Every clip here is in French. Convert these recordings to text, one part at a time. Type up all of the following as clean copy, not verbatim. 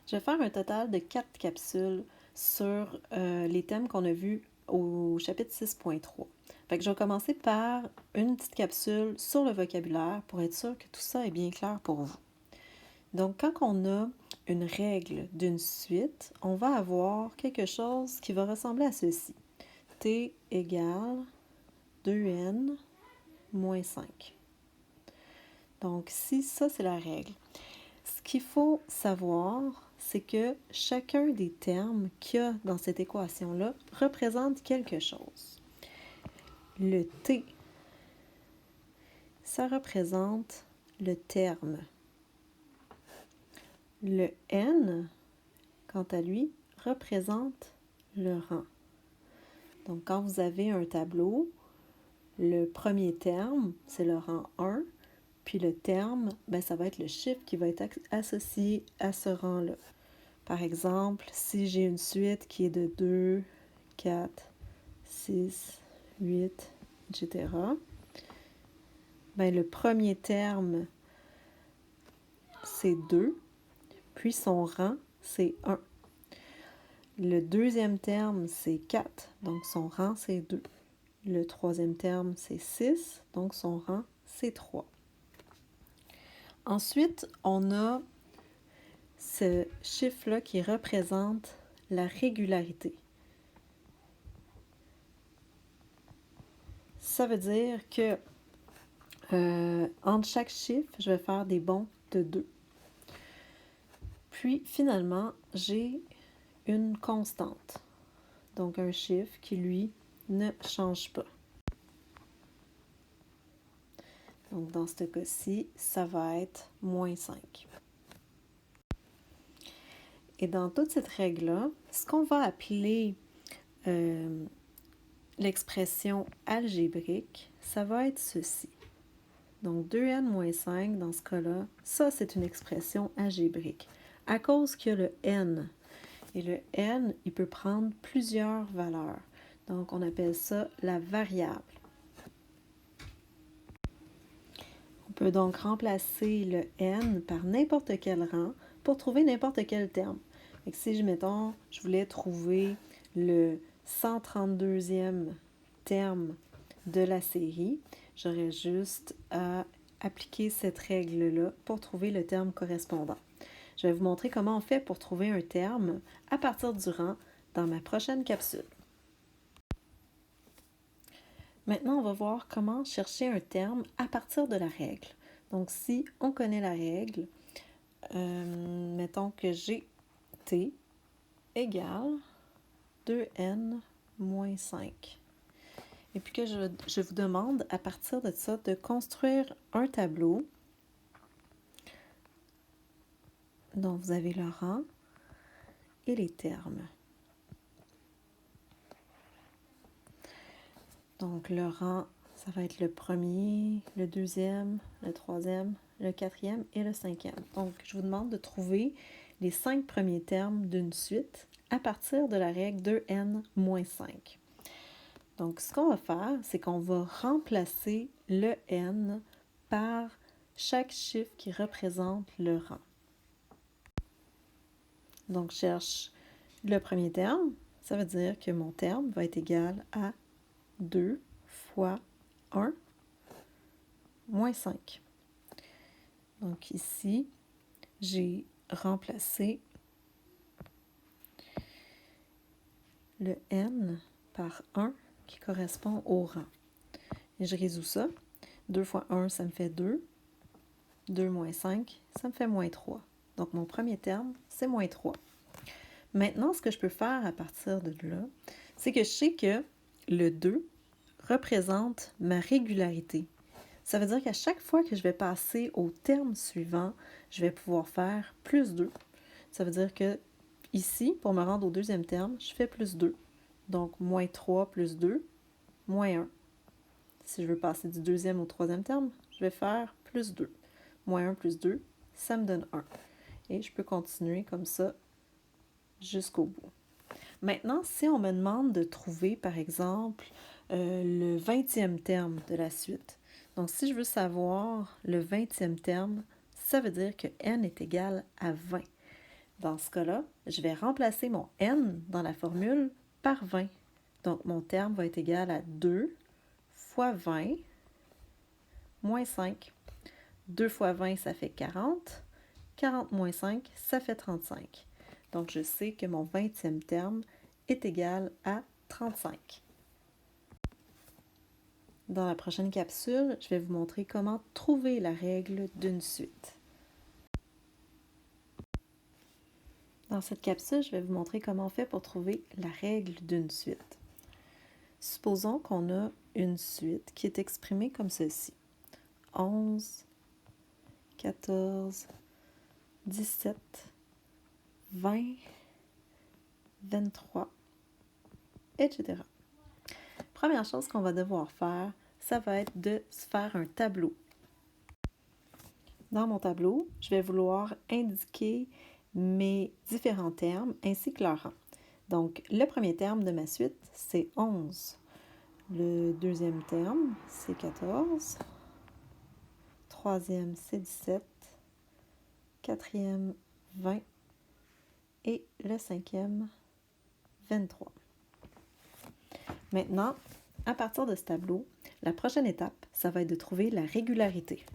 Je vais faire un total de 4 capsules sur les thèmes qu'on a vus au chapitre 6.3. Fait que je vais commencer par une petite capsule sur le vocabulaire pour être sûr que tout ça est bien clair pour vous. Donc, quand on a une règle d'une suite, on va avoir quelque chose qui va ressembler à ceci. T égale 2n moins 5. Donc, si ça, c'est la règle. Ce qu'il faut savoir, c'est que chacun des termes qu'il y a dans cette équation-là représente quelque chose. Le T, ça représente le terme. Le N, quant à lui, représente le rang. Donc, quand vous avez un tableau, le premier terme, c'est le rang 1, puis le terme, ça va être le chiffre qui va être associé à ce rang-là. Par exemple, si j'ai une suite qui est de 2, 4, 6, 8, etc., le premier terme, c'est 2, puis son rang, c'est 1. Le deuxième terme, c'est 4, donc son rang, c'est 2. Le troisième terme, c'est 6, donc son rang, c'est 3. Ensuite, on a ce chiffre-là qui représente la régularité. Ça veut dire que entre chaque chiffre, je vais faire des bonds de 2. Puis, finalement, j'ai une constante. Donc, un chiffre qui, lui, ne change pas. Donc, dans ce cas-ci, ça va être moins 5. Et dans toute cette règle-là, ce qu'on va appeler l'expression algébrique, ça va être ceci. Donc, 2n moins 5, dans ce cas-là, ça, c'est une expression algébrique. À cause qu'il y a le n. Et le n, il peut prendre plusieurs valeurs. Donc, on appelle ça la variable. On peut donc remplacer le n par n'importe quel rang pour trouver n'importe quel terme. Et si, mettons, je voulais trouver le 132e terme de la série, j'aurais juste à appliquer cette règle-là pour trouver le terme correspondant. Je vais vous montrer comment on fait pour trouver un terme à partir du rang dans ma prochaine capsule. Maintenant, on va voir comment chercher un terme à partir de la règle. Donc, si on connaît la règle, mettons que j'ai T égale 2n moins 5. Et puis que je vous demande à partir de ça de construire un tableau dont vous avez le rang et les termes. Donc le rang, ça va être le premier, le deuxième, le troisième, le quatrième et le cinquième. Donc je vous demande de trouver les 5 premiers termes d'une suite à partir de la règle 2n moins 5. Donc ce qu'on va faire, c'est qu'on va remplacer le n par chaque chiffre qui représente le rang. Donc, je cherche le premier terme. Ça veut dire que mon terme va être égal à 2 fois 1 moins 5. Donc, ici, j'ai remplacé le n par 1 qui correspond au rang. Et je résous ça. 2 fois 1, ça me fait 2. 2 moins 5, ça me fait moins 3. Donc, mon premier terme, c'est moins 3. Maintenant, ce que je peux faire à partir de là, c'est que je sais que le 2 représente ma régularité. Ça veut dire qu'à chaque fois que je vais passer au terme suivant, je vais pouvoir faire plus 2. Ça veut dire que ici, pour me rendre au deuxième terme, je fais plus 2. Donc, moins 3 plus 2, moins 1. Si je veux passer du deuxième au troisième terme, je vais faire plus 2. Moins 1 plus 2, ça me donne 1. Et je peux continuer comme ça jusqu'au bout. Maintenant, si on me demande de trouver, par exemple, le 20e terme de la suite, donc si je veux savoir le 20e terme, ça veut dire que n est égal à 20. Dans ce cas-là, je vais remplacer mon n dans la formule par 20. Donc, mon terme va être égal à 2 fois 20 moins 5. 2 fois 20, ça fait 40. 40 moins 5, ça fait 35. Donc, je sais que mon 20e terme est égal à 35. Dans la prochaine capsule, je vais vous montrer comment trouver la règle d'une suite. Dans cette capsule, je vais vous montrer comment on fait pour trouver la règle d'une suite. Supposons qu'on a une suite qui est exprimée comme ceci. 11, 14, 17, 20, 23, etc. Première chose qu'on va devoir faire, ça va être de se faire un tableau. Dans mon tableau, je vais vouloir indiquer mes différents termes ainsi que leur rang. Donc, le premier terme de ma suite, c'est 11. Le deuxième terme, c'est 14. Troisième, c'est 17. Quatrième, 20. Et le cinquième, 23. Maintenant, à partir de ce tableau, la prochaine étape, ça va être de trouver la régularité.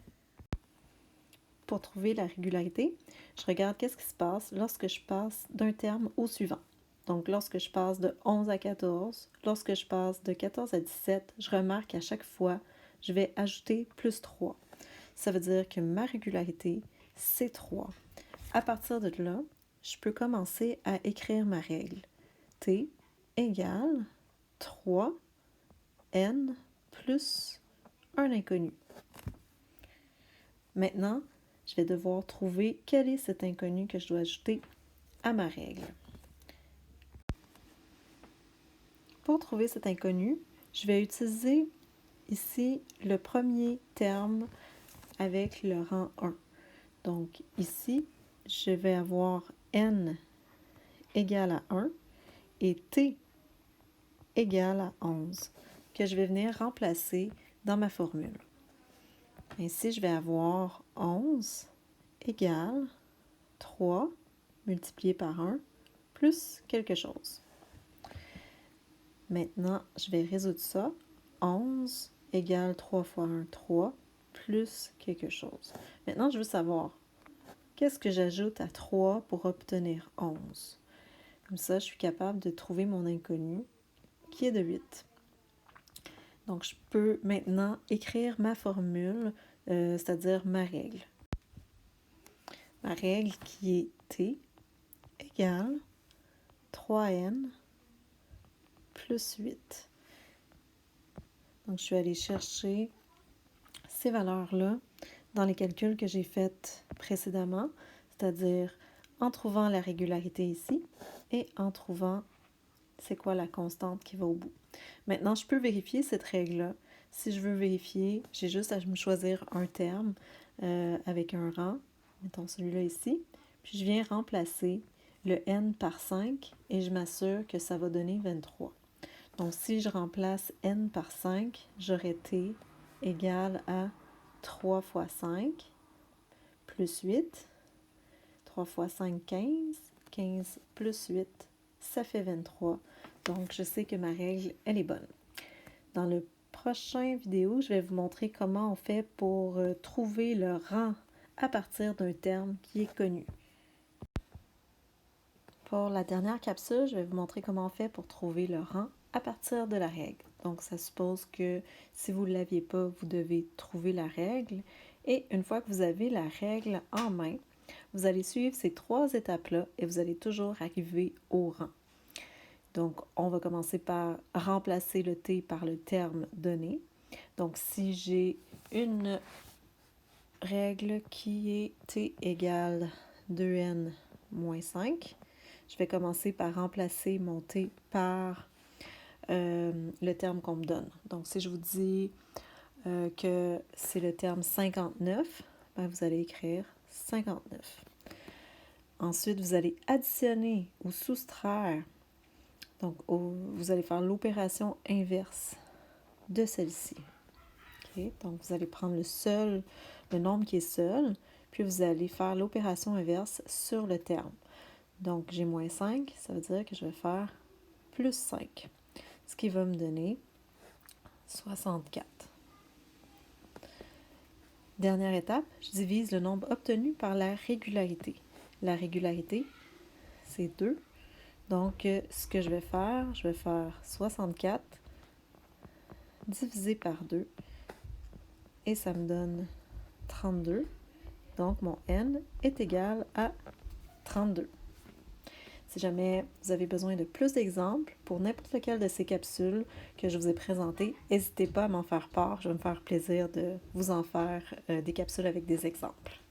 Pour trouver la régularité, je regarde qu'est-ce qui se passe lorsque je passe d'un terme au suivant. Donc, lorsque je passe de 11 à 14, lorsque je passe de 14 à 17, je remarque qu'à chaque fois, je vais ajouter plus 3. Ça veut dire que ma régularité, c'est 3. À partir de là, je peux commencer à écrire ma règle. T égale 3n plus un inconnu. Maintenant, je vais devoir trouver quel est cet inconnu que je dois ajouter à ma règle. Pour trouver cet inconnu, je vais utiliser ici le premier terme avec le rang 1. Donc ici, je vais avoir n égale à 1 et t égale à 11, que je vais venir remplacer dans ma formule. Ainsi, je vais avoir 11 égale 3 multiplié par 1 plus quelque chose. Maintenant, je vais résoudre ça. 11 égale 3 fois 1, 3, plus quelque chose. Maintenant, je veux savoir, qu'est-ce que j'ajoute à 3 pour obtenir 11? Comme ça, je suis capable de trouver mon inconnu, qui est de 8. Donc, je peux maintenant écrire ma formule, c'est-à-dire ma règle. Ma règle qui est T égale 3n plus 8. Donc, je suis allée chercher ces valeurs-là dans les calculs que j'ai faits précédemment, c'est-à-dire en trouvant la régularité ici et en trouvant c'est quoi la constante qui va au bout. Maintenant, je peux vérifier cette règle-là. Si je veux vérifier, j'ai juste à me choisir un terme avec un rang, mettons celui-là ici, puis je viens remplacer le n par 5 et je m'assure que ça va donner 23. Donc, si je remplace n par 5, j'aurai t égale à 3 fois 5 plus 8. 3 fois 5, 15. 15 plus 8, ça fait 23. Donc, je sais que ma règle, elle est bonne. Dans le prochain vidéo, je vais vous montrer comment on fait pour trouver le rang à partir d'un terme qui est connu. Pour la dernière capsule, je vais vous montrer comment on fait pour trouver le rang à partir de la règle. Donc, ça suppose que si vous ne l'aviez pas, vous devez trouver la règle. Et une fois que vous avez la règle en main, vous allez suivre ces 3 étapes-là et vous allez toujours arriver au rang. Donc, on va commencer par remplacer le t par le terme donné. Donc, si j'ai une règle qui est t égale 2n moins 5, je vais commencer par remplacer mon t par le terme qu'on me donne. Donc, si je vous dis que c'est le terme 59, ben vous allez écrire 59. Ensuite, vous allez additionner ou soustraire. Donc, vous allez faire l'opération inverse de celle-ci. Okay? Donc, vous allez prendre le nombre qui est seul, puis vous allez faire l'opération inverse sur le terme. Donc, j'ai moins 5, ça veut dire que je vais faire plus 5, ce qui va me donner 64. Dernière étape, je divise le nombre obtenu par la régularité. La régularité, c'est 2. Donc, ce que je vais faire 64 divisé par 2 et ça me donne 32. Donc, mon n est égal à 32. Si jamais vous avez besoin de plus d'exemples pour n'importe lequel de ces capsules que je vous ai présentées, n'hésitez pas à m'en faire part. Je vais me faire plaisir de vous en faire des capsules avec des exemples.